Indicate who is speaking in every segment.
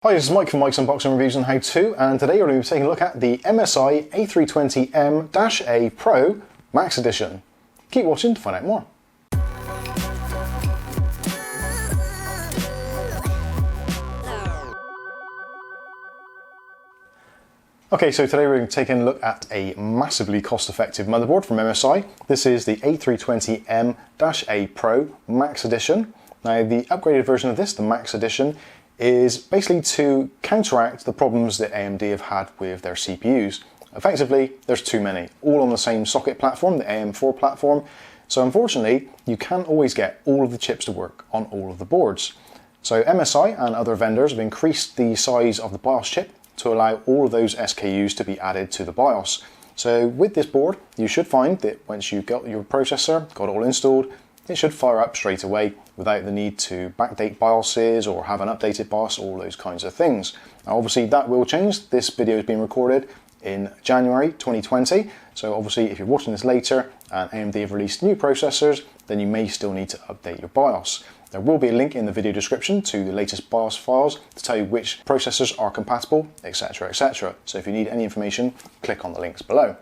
Speaker 1: Hi, this is Mike from Mike's Unboxing Reviews and How To, and today we're going to be taking a look at the MSI A320m-a PRO MAX Edition. Keep watching to find out more. Okay, so today we're going to take a look at a massively cost-effective motherboard from MSI. This is the A320m-a PRO MAX Edition. Now, the upgraded version of this, the MAX Edition, is basically to counteract the problems that AMD have had with their CPUs. Effectively, there's too many, all on the same socket platform, the AM4 platform, so unfortunately, you can't always get all of the chips to work on all of the boards. So MSI and other vendors have increased the size of the BIOS chip to allow all of those SKUs to be added to the BIOS. So with this board, you should find that once you've got your processor, got it all installed, it should fire up straight away without the need to backdate BIOSes or have an updated BIOS, all those kinds of things. Now obviously that will change. This video is being recorded in January 2020, so obviously if you're watching this later and AMD have released new processors, then you may still need to update your BIOS. There will be a link in the video description to the latest BIOS files to tell you which processors are compatible, etc, etc. So if you need any information, click on the links below.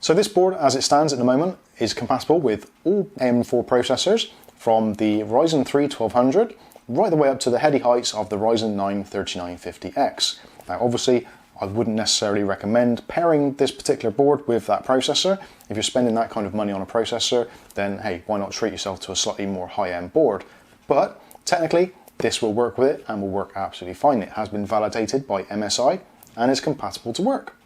Speaker 1: So this board, as it stands at the moment, is compatible with all AM4 processors from the Ryzen 3 1200 right the way up to the heady heights of the Ryzen 9 3950X. Now obviously, I wouldn't necessarily recommend pairing this particular board with that processor. If you're spending that kind of money on a processor, then hey, why not treat yourself to a slightly more high-end board? But technically, this will work with it and will work absolutely fine. It has been validated by MSI and is compatible to work.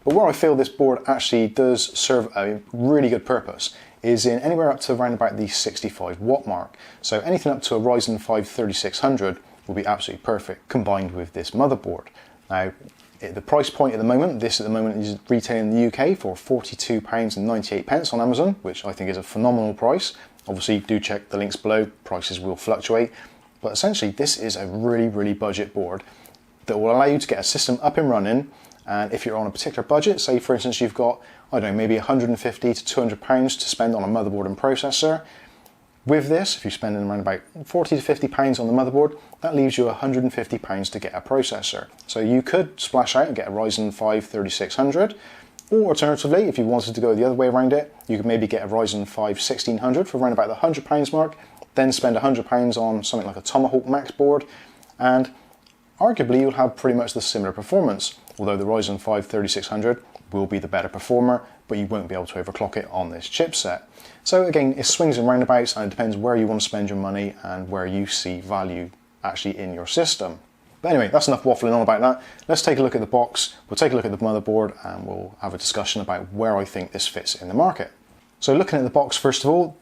Speaker 1: But where I feel this board actually does serve a really good purpose is in anywhere up to around about the 65 watt mark. So anything up to a Ryzen 5 3600 will be absolutely perfect combined with this motherboard. Now, at the price point at the moment, this at the moment is retailing in the UK for £42.98 on Amazon, which I think is a phenomenal price. Obviously, do check the links below, prices will fluctuate. But essentially, this is a really budget board that will allow you to get a system up and running. And if you're on a particular budget, say for instance you've got, I don't know, maybe £150 to £200 to spend on a motherboard and processor. With this, if you're spending around about £40 to £50 on the motherboard, that leaves you £150 to get a processor. So you could splash out and get a Ryzen 5 3600, or alternatively, if you wanted to go the other way around it, you could maybe get a Ryzen 5 1600 for around about the £100 mark, then spend £100 on something like a Tomahawk Max board, and arguably you'll have pretty much the similar performance, although the Ryzen 5 3600 will be the better performer, but you won't be able to overclock it on this chipset. So again, it swings and roundabouts, and it depends where you want to spend your money and where you see value actually in your system. But anyway, that's enough waffling on about that. Let's take a look at the box, we'll take a look at the motherboard, and we'll have a discussion about where I think this fits in the market. So looking at the box first of all,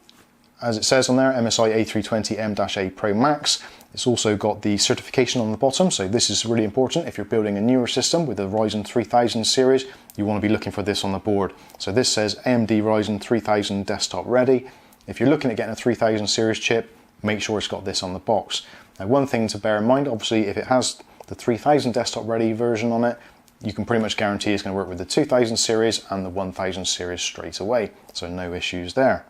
Speaker 1: as it says on there, MSI A320m-a PRO MAX. It's also got the certification on the bottom, so this is really important. If you're building a newer system with the Ryzen 3000 series, you want to be looking for this on the board. So this says AMD Ryzen 3000 desktop ready. If you're looking at getting a 3000 series chip, make sure it's got this on the box. Now one thing to bear in mind, obviously if it has the 3000 desktop ready version on it, you can pretty much guarantee it's going to work with the 2000 series and the 1000 series straight away, so no issues there.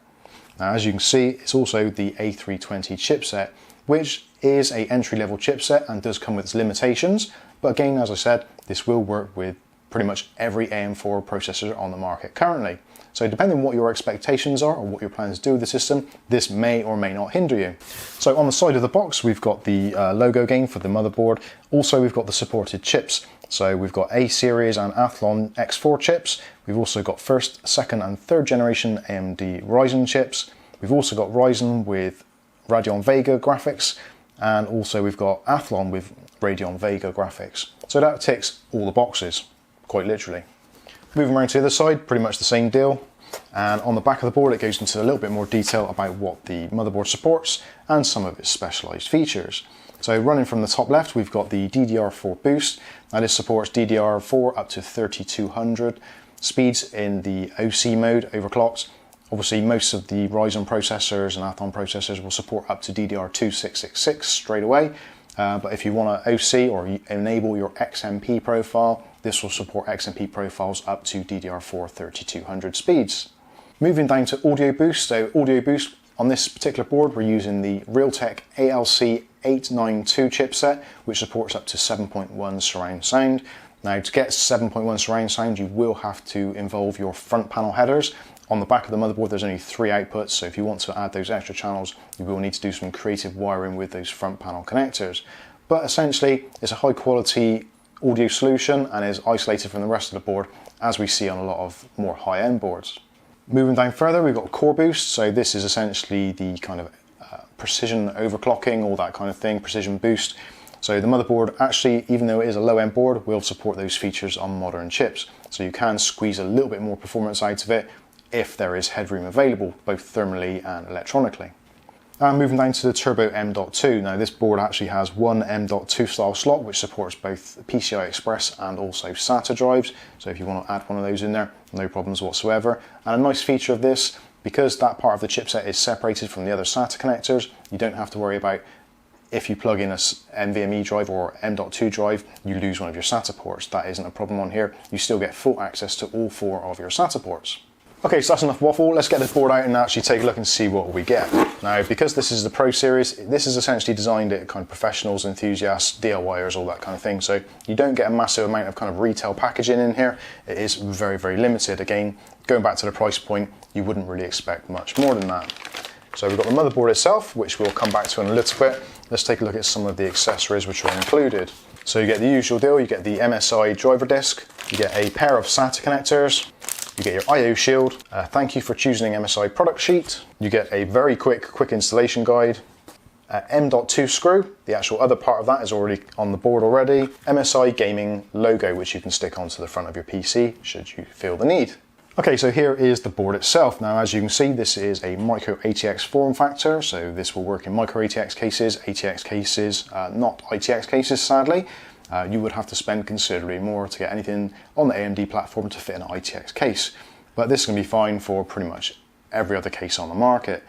Speaker 1: Now as you can see, it's also the A320 chipset, which is an entry-level chipset and does come with its limitations, but again, as I said, this will work with pretty much every AM4 processor on the market currently. So depending on what your expectations are or what your plans to do with the system, this may or may not hinder you. So on the side of the box, we've got the logo again for the motherboard. Also, we've got the supported chips. So we've got A series and Athlon X4 chips. We've also got first, second and third generation AMD Ryzen chips. We've also got Ryzen with Radeon Vega graphics, and also we've got Athlon with Radeon Vega graphics. So that ticks all the boxes, quite literally. Moving around to the other side, pretty much the same deal. And on the back of the board, it goes into a little bit more detail about what the motherboard supports and some of its specialized features. So running from the top left, we've got the DDR4 boost. Now this supports DDR4 up to 3200 speeds in the OC mode, overclocked. Obviously, most of the Ryzen processors and Athlon processors will support up to DDR2 666 straight away. But if you want to OC or enable your XMP profile, this will support XMP profiles up to DDR4 3200 speeds. Moving down to Audio Boost. So Audio Boost On this particular board, we're using the Realtek ALC892 chipset, which supports up to 7.1 surround sound. Now, to get 7.1 surround sound, you will have to involve your front panel headers. On the back of the motherboard, there's only 3 outputs, so if you want to add those extra channels, you will need to do some creative wiring with those front panel connectors. But essentially, it's a high quality audio solution and is isolated from the rest of the board, as we see on a lot of more high-end boards. Moving down further, we've got core boost. So this is essentially the kind of precision overclocking, all that kind of thing, precision boost. So the motherboard actually, even though it is a low-end board, will support those features on modern chips. So you can squeeze a little bit more performance out of it if there is headroom available, both thermally and electronically. And moving down to the Turbo M.2. Now this board actually has one M.2 style slot, which supports both PCI Express and also SATA drives. So if you want to add one of those in there, no problems whatsoever. And a nice feature of this, because that part of the chipset is separated from the other SATA connectors, you don't have to worry about if you plug in a NVMe drive or M.2 drive, you lose one of your SATA ports. That isn't a problem on here. You still get full access to all 4 of your SATA ports. Okay, so that's enough waffle. Let's get this board out and actually take a look and see what we get. Now, because this is the Pro Series, this is essentially designed at kind of professionals, enthusiasts, DIYers, all that kind of thing. So you don't get a massive amount of kind of retail packaging in here. It is very, very limited. Again, going back to the price point, you wouldn't really expect much more than that. So we've got the motherboard itself, which we'll come back to in a little bit. Let's take a look at some of the accessories which are included. So you get the usual deal. You get the MSI driver disc. You get a pair of SATA connectors. You get your I/O shield. Thank you for choosing MSI product sheet. You get a very quick installation guide. M.2 screw, the actual other part of that is already on the board already. MSI gaming logo, which you can stick onto the front of your PC should you feel the need. Okay, so here is the board itself. Now, as you can see, this is a micro ATX form factor, so this will work in micro ATX cases, not ITX cases, sadly. You would have to spend considerably more to get anything on the AMD platform to fit in an ITX case. But this is going to be fine for pretty much every other case on the market.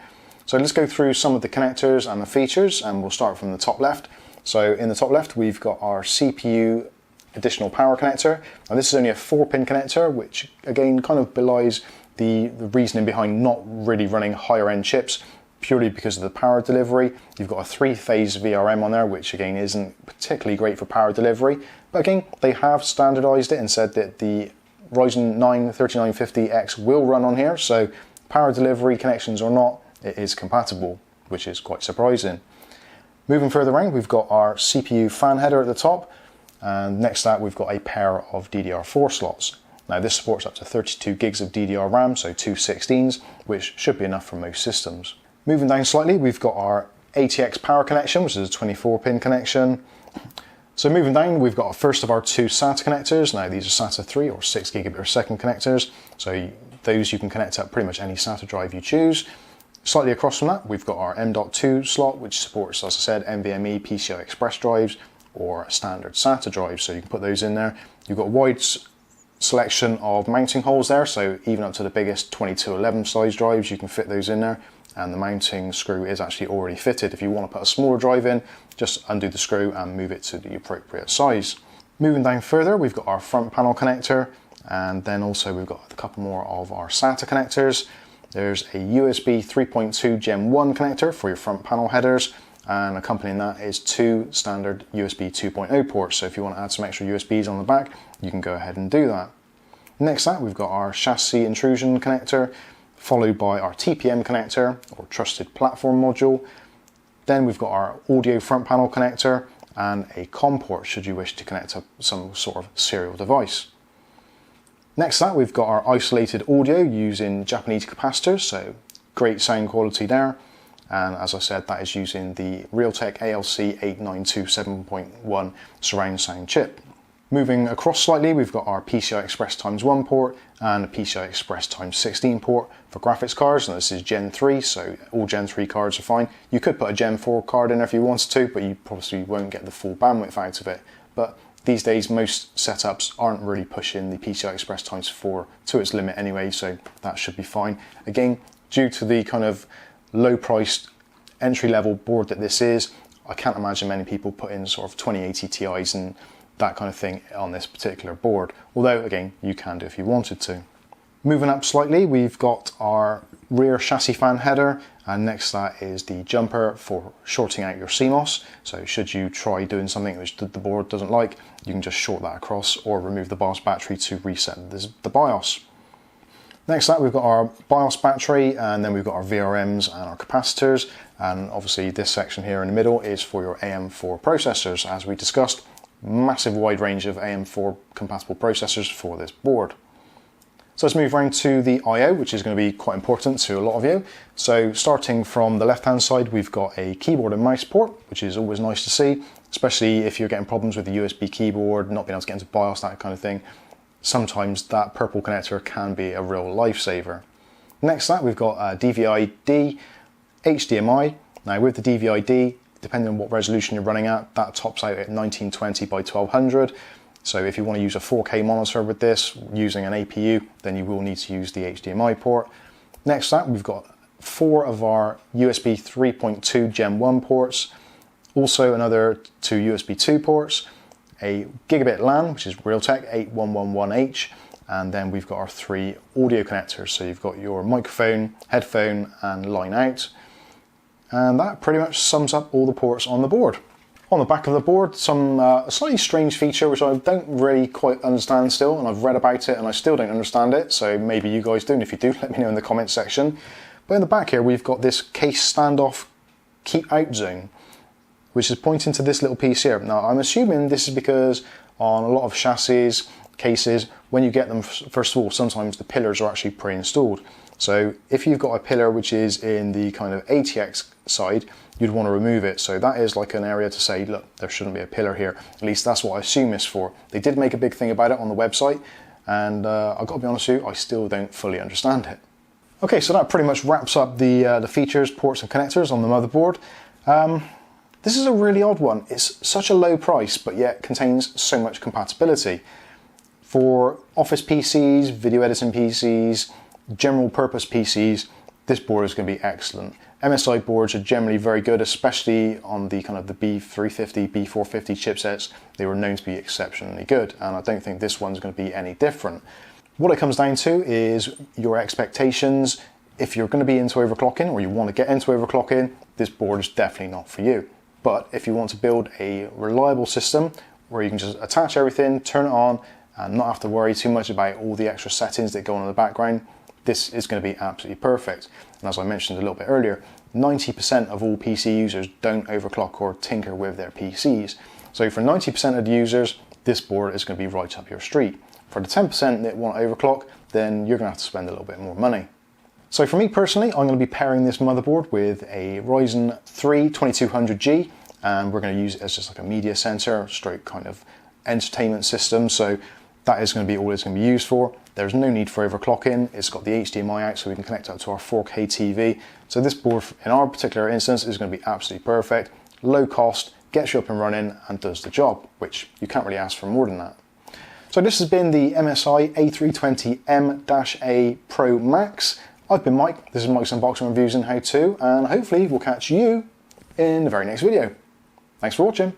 Speaker 1: So let's go through some of the connectors and the features, and we'll start from the top left. So in the top left, we've got our CPU additional power connector. Now this is only a 4-pin connector, which again kind of belies the reasoning behind not really running higher end chips, purely because of the power delivery. You've got a 3-phase VRM on there, which again isn't particularly great for power delivery. But again, they have standardized it and said that the Ryzen 9 3950X will run on here. So power delivery connections or not, it is compatible, which is quite surprising. Moving further around, we've got our CPU fan header at the top. And next to that, we've got a pair of DDR4 slots. Now this supports up to 32 gigs of DDR RAM, so 2 16s, which should be enough for most systems. Moving down slightly, we've got our ATX power connection, which is a 24-pin connection. So moving down, we've got first of our 2 SATA connectors. Now these are SATA 3 or 6 gigabit per second connectors. So those you can connect up pretty much any SATA drive you choose. Slightly across from that, we've got our M.2 slot, which supports, as I said, NVMe, PCI Express drives, or standard SATA drives, so you can put those in there. You've got a wide selection of mounting holes there, so even up to the biggest 2211 size drives, you can fit those in there, and the mounting screw is actually already fitted. If you want to put a smaller drive in, just undo the screw and move it to the appropriate size. Moving down further, we've got our front panel connector, and then also we've got a couple more of our SATA connectors. There's a USB 3.2 Gen 1 connector for your front panel headers, and accompanying that is 2 standard USB 2.0 ports. So if you want to add some extra USBs on the back, you can go ahead and do that. Next to that, we've got our chassis intrusion connector, followed by our TPM connector, or trusted platform module. Then we've got our audio front panel connector and a COM port should you wish to connect to some sort of serial device. Next to that, we've got our isolated audio using Japanese capacitors, so great sound quality there. And as I said, that is using the Realtek ALC892 7.1 surround sound chip. Moving across slightly, we've got our PCI Express x1 port and a PCI Express x16 port for graphics cards. And this is Gen 3, so all Gen 3 cards are fine. You could put a Gen 4 card in there if you wanted to, but you probably won't get the full bandwidth out of it. But these days, most setups aren't really pushing the PCI Express x4 to its limit anyway, so that should be fine. Again, due to the kind of low-priced entry-level board that this is, I can't imagine many people putting sort of 2080 Ti's and that kind of thing on this particular board. Although, again, you can do if you wanted to. Moving up slightly, we've got our rear chassis fan header, and next to that is the jumper for shorting out your CMOS. So should you try doing something which the board doesn't like, you can just short that across or remove the BIOS battery to reset the BIOS. Next to that, we've got our BIOS battery, and then we've got our VRMs and our capacitors, and obviously this section here in the middle is for your AM4 processors. As we discussed, massive wide range of AM4 compatible processors for this board. So let's move around to the I/O, which is going to be quite important to a lot of you. So starting from the left-hand side, we've got a keyboard and mouse port, which is always nice to see, especially if you're getting problems with the USB keyboard, not being able to get into BIOS, that kind of thing. Sometimes that purple connector can be a real lifesaver. Next to that, we've got a DVI-D, HDMI. Now with the DVI-D, depending on what resolution you're running at, that tops out at 1920 by 1200. So if you want to use a 4K monitor with this using an APU, then you will need to use the HDMI port. Next to that, we've got 4 of our USB 3.2 Gen 1 ports, also another 2 USB 2 ports, a gigabit LAN, which is Realtek 8111H, and then we've got our 3 audio connectors. So you've got your microphone, headphone, and line out. And that pretty much sums up all the ports on the board. On the back of the board, a slightly strange feature which I don't really quite understand still, and I've read about it and I still don't understand it, so maybe you guys do, and if you do, let me know in the comments section. But in the back here, we've got this case standoff keep out zone, which is pointing to this little piece here. Now, I'm assuming this is because on a lot of chassis cases, when you get them, first of all, sometimes the pillars are actually pre-installed. So if you've got a pillar which is in the kind of ATX side, you'd want to remove it. So that is like an area to say, look, there shouldn't be a pillar here. At least that's what I assume it's for. They did make a big thing about it on the website, and I've got to be honest with you, I still don't fully understand it. Okay, so that pretty much wraps up the features, ports and connectors on the motherboard. This is a really odd one. It's such a low price, but yet contains so much compatibility. For office PCs, video editing PCs, general purpose PCs, this board is going to be excellent. MSI boards are generally very good, especially on the kind of the B350, B450 chipsets. They were known to be exceptionally good, and I don't think this one's going to be any different. What it comes down to is your expectations. If you're going to be into overclocking, or you want to get into overclocking, this board is definitely not for you. But if you want to build a reliable system where you can just attach everything, turn it on, and not have to worry too much about all the extra settings that go on in the background, this is going to be absolutely perfect. And as I mentioned a little bit earlier, 90% of all PC users don't overclock or tinker with their PCs. So for 90% of the users, this board is going to be right up your street. For the 10% that want to overclock, then you're going to have to spend a little bit more money. So for me personally, I'm going to be pairing this motherboard with a Ryzen 3 2200G, and we're going to use it as just like a media center, stroke kind of entertainment system. So that is going to be all it's going to be used for. There's no need for overclocking. It's got the HDMI out, so we can connect up to our 4K TV. So this board, in our particular instance, is going to be absolutely perfect. Low cost, gets you up and running, and does the job, which you can't really ask for more than that. So this has been the MSI A320m-a PRO MAX. I've been Mike. This is Mike's Unboxing Reviews and How To, and hopefully we'll catch you in the very next video. Thanks for watching.